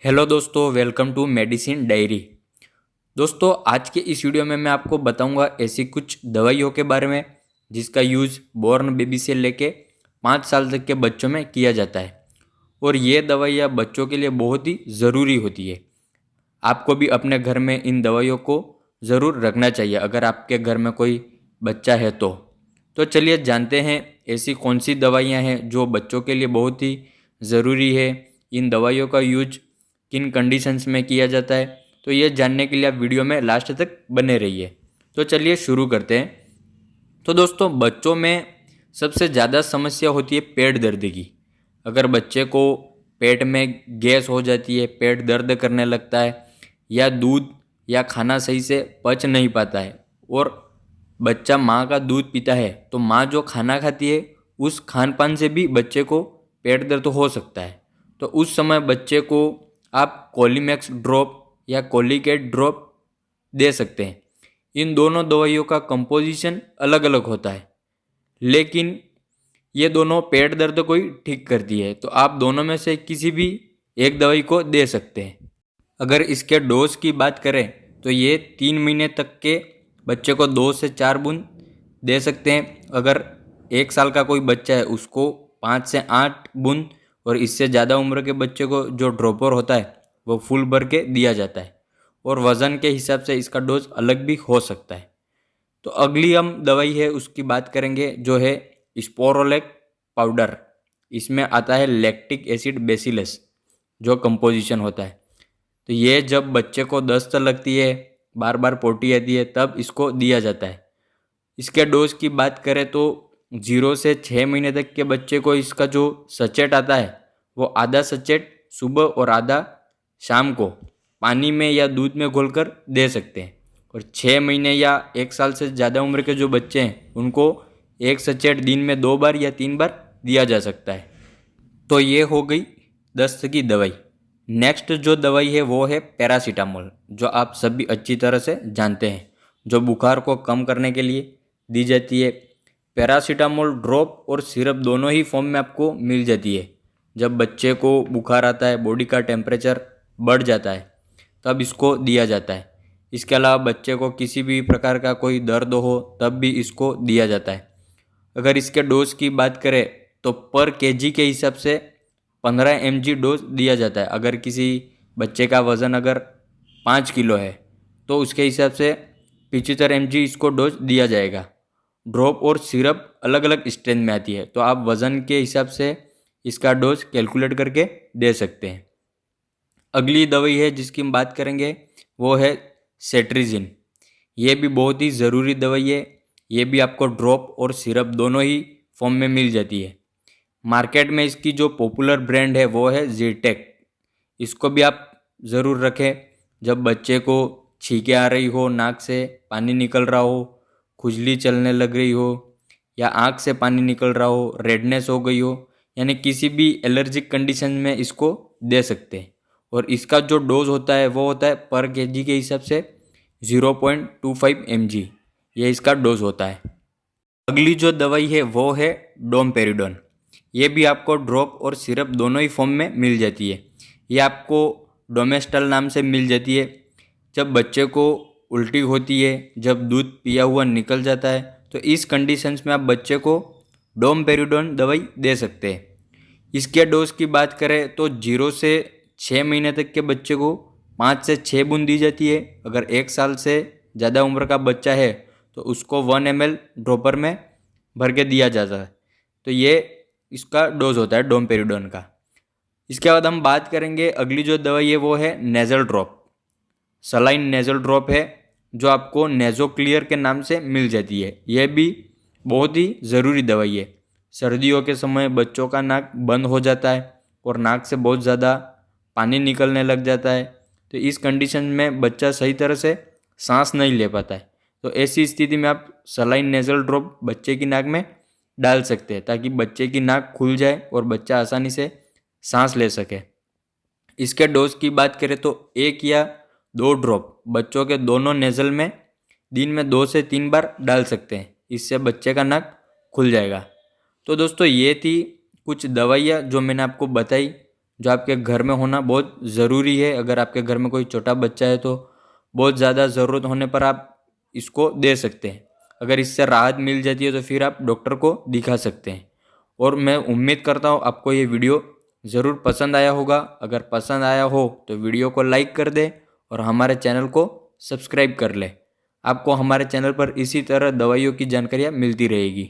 Hello दोस्तों, welcome to medicine diary. दोस्तों, आज के इस वीडियो में मैं आपको बताऊंगा ऐसी कुछ दवाइयों के बारे में जिसका यूज़ बॉर्न बेबी से लेके 5 साल तक के बच्चों में किया जाता है। और ये दवाइयाँ बच्चों के लिए बहुत ही ज़रूरी होती है। आपको भी अपने घर में इन दवाइयों को ज़रूर रखना चाहिए अगर आपके घर में कोई बच्चा है तो चलिए जानते हैं ऐसी कौन सी दवाइयाँ हैं जो बच्चों के लिए बहुत ही ज़रूरी है। इन दवाइयों का यूज किन कंडीशंस में किया जाता है, तो ये जानने के लिए आप वीडियो में लास्ट तक बने रहिए। तो चलिए शुरू करते हैं। तो दोस्तों, बच्चों में सबसे ज़्यादा समस्या होती है पेट दर्द की। अगर बच्चे को पेट में गैस हो जाती है, पेट दर्द करने लगता है, या दूध या खाना सही से पच नहीं पाता है और बच्चा माँ का दूध पीता है, तो माँ जो खाना खाती है उस खान पान से भी बच्चे को पेट दर्द हो सकता है। तो उस समय बच्चे को आप कोलीमैक्स ड्रॉप या कोलिकेट ड्रॉप दे सकते हैं। इन दोनों दवाइयों का कंपोजिशन अलग अलग होता है, लेकिन ये दोनों पेट दर्द को ही ठीक करती है। तो आप दोनों में से किसी भी एक दवाई को दे सकते हैं। अगर इसके डोज की बात करें तो ये 3 महीने तक के बच्चे को 2 से 4 बूंद दे सकते हैं। अगर 1 साल का कोई बच्चा है उसको 5 से 8 बूंद, और इससे ज़्यादा उम्र के बच्चे को जो ड्रॉपर होता है वो फुल भर के दिया जाता है। और वज़न के हिसाब से इसका डोज अलग भी हो सकता है। तो अगली हम दवाई है उसकी बात करेंगे जो है स्पोरोलेक पाउडर। इसमें आता है लैक्टिक एसिड बेसिलस जो कंपोजिशन होता है। तो ये जब बच्चे को दस्त लगती है, बार बार पोटी आती है, तब इसको दिया जाता है। इसके डोज की बात करें तो 0 से 6 महीने तक के बच्चे को इसका जो सचेट आता है वो आधा सचेट सुबह और आधा शाम को पानी में या दूध में घोलकर दे सकते हैं। और 6 महीने या 1 साल से ज़्यादा उम्र के जो बच्चे हैं उनको एक सचेट दिन में 2 बार या 3 बार दिया जा सकता है। तो ये हो गई दस्त की दवाई। नेक्स्ट जो दवाई है वो है पैरासीटामोल, जो आप सभी अच्छी तरह से जानते हैं, जो बुखार को कम करने के लिए दी जाती है। पैरासीटामोल ड्रॉप और सिरप दोनों ही फॉर्म में आपको मिल जाती है। जब बच्चे को बुखार आता है, बॉडी का टेम्परेचर बढ़ जाता है, तब इसको दिया जाता है। इसके अलावा बच्चे को किसी भी प्रकार का कोई दर्द हो तब भी इसको दिया जाता है। अगर इसके डोज की बात करें तो पर केजी के हिसाब से 15 mg डोज दिया जाता है। अगर किसी बच्चे का वज़न अगर 5 किलो है तो उसके हिसाब से 75 mg इसको डोज दिया जाएगा। ड्रॉप और सिरप अलग अलग स्ट्रेंथ में आती है, तो आप वज़न के हिसाब से इसका डोज कैलकुलेट करके दे सकते हैं। अगली दवाई है जिसकी हम बात करेंगे वो है सेट्रिजिन। ये भी बहुत ही ज़रूरी दवाई है। ये भी आपको ड्रॉप और सिरप दोनों ही फॉर्म में मिल जाती है। मार्केट में इसकी जो पॉपुलर ब्रांड है वो है ज़िरटेक। इसको भी आप ज़रूर रखें। जब बच्चे को छींके आ रही हो, नाक से पानी निकल रहा हो, खुजली चलने लग रही हो, या आँख से पानी निकल रहा हो, रेडनेस हो गई हो, यानी किसी भी एलर्जिक कंडीशन में इसको दे सकते हैं। और इसका जो डोज होता है वो होता है पर केजी के हिसाब से 0.25 mg, ये इसका डोज होता है। अगली जो दवाई है वो है डोमपेरिडोन। ये भी आपको ड्रॉप और सिरप दोनों ही फॉर्म में मिल जाती है। ये आपको डोमेस्टल नाम से मिल जाती है। जब बच्चे को उल्टी होती है, जब दूध पिया हुआ निकल जाता है, तो इस कंडीशंस में आप बच्चे को डोमपेरिडोन दवाई दे सकते हैं। इसके डोज की बात करें तो 0 से 6 महीने तक के बच्चे को 5 से 6 बूंद दी जाती है। अगर 1 साल से ज़्यादा उम्र का बच्चा है तो उसको 1 ml ड्रॉपर में भर के दिया जाता है। तो ये इसका डोज होता है डोमपेरिडोन का। इसके बाद हम बात करेंगे अगली जो दवाई है वो है nasal drop. Saline nasal drop है जो आपको नेज़ो क्लियर के नाम से मिल जाती है। यह भी बहुत ही ज़रूरी दवाई है। सर्दियों के समय बच्चों का नाक बंद हो जाता है और नाक से बहुत ज़्यादा पानी निकलने लग जाता है। तो इस कंडीशन में बच्चा सही तरह से सांस नहीं ले पाता है। तो ऐसी स्थिति में आप सलाइन नेज़ल ड्रॉप बच्चे की नाक में डाल सकते हैं ताकि बच्चे की नाक खुल जाए और बच्चा आसानी से सांस ले सके। इसके डोज की बात करें तो 1 या 2 ड्रॉप बच्चों के दोनों नेज़ल में दिन में 2 से 3 बार डाल सकते हैं। इससे बच्चे का नाक खुल जाएगा। तो दोस्तों, ये थी कुछ दवाइयाँ जो मैंने आपको बताई जो आपके घर में होना बहुत ज़रूरी है। अगर आपके घर में कोई छोटा बच्चा है तो बहुत ज़्यादा ज़रूरत होने पर आप इसको दे सकते हैं। अगर इससे राहत मिल जाती है तो फिर आप डॉक्टर को दिखा सकते हैं। और मैं उम्मीद करता हूँ आपको ये वीडियो ज़रूर पसंद आया होगा। अगर पसंद आया हो तो वीडियो को लाइक कर दे और हमारे चैनल को सब्सक्राइब कर ले। आपको हमारे चैनल पर इसी तरह दवाइयों की जानकारियाँ मिलती रहेगी।